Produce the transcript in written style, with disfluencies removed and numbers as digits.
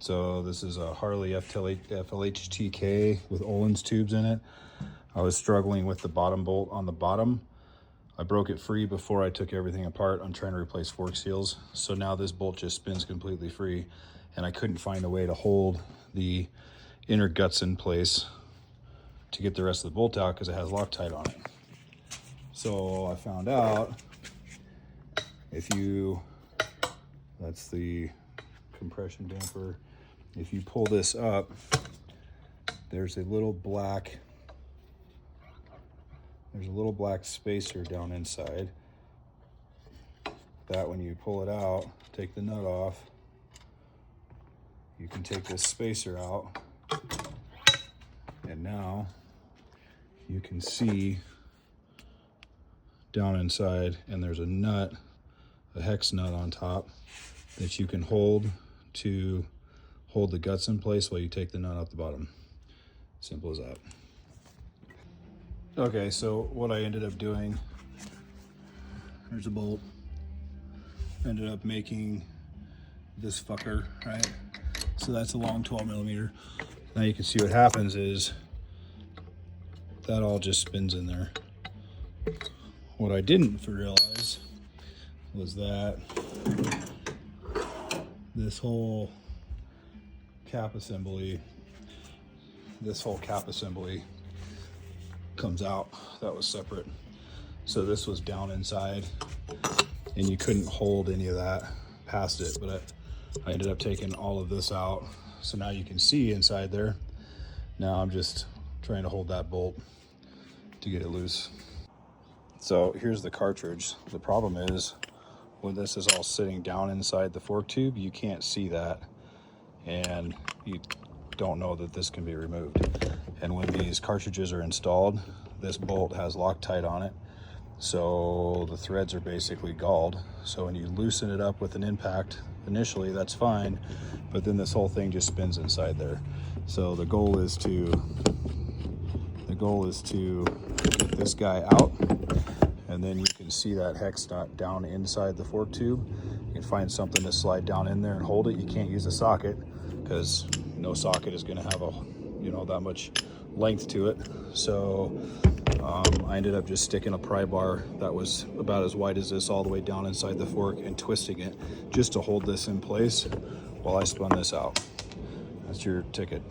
So this is a Harley FLHTK with Ohlins tubes in it. I was struggling with the bottom bolt on the bottom. I broke it free before I took everything apart. I'm trying to replace fork seals. So now this bolt just spins completely free, and I couldn't find a way to hold the inner guts in place to get the rest of the bolt out because it has Loctite on it. So I found out if you, that's the compression damper, if you pull this up, there's a little black spacer down inside that when you pull it out, take the nut off, you can take this spacer out, and now you can see down inside, and there's a nut, a hex nut on top that you can hold to hold the guts in place while you take the nut out the bottom. Simple as that. Okay, so what I ended up doing, there's a bolt, ended up making this fucker, right? So that's a long 12 millimeter. Now you can see what happens is that all just spins in there. What I didn't realize was that this whole cap assembly comes out. That was separate. So this was down inside and you couldn't hold any of that past it, but I ended up taking all of this out. So now you can see inside there. Now I'm just trying to hold that bolt to get it loose. So here's the cartridge. The problem is when this is all sitting down inside the fork tube, you can't see that and you don't know that this can be removed. And when these cartridges are installed, this bolt has Loctite on it, so the threads are basically galled. So when you loosen it up with an impact initially, that's fine, but then this whole thing just spins inside there. So the goal is to get this guy out, and then you can see that hex nut down inside the fork tube. You can find something to slide down in there and hold it. You can't use a socket because no socket is going to have that much length to it. So I ended up just sticking a pry bar that was about as wide as this all the way down inside the fork and twisting it just to hold this in place while I spun this out. That's your ticket.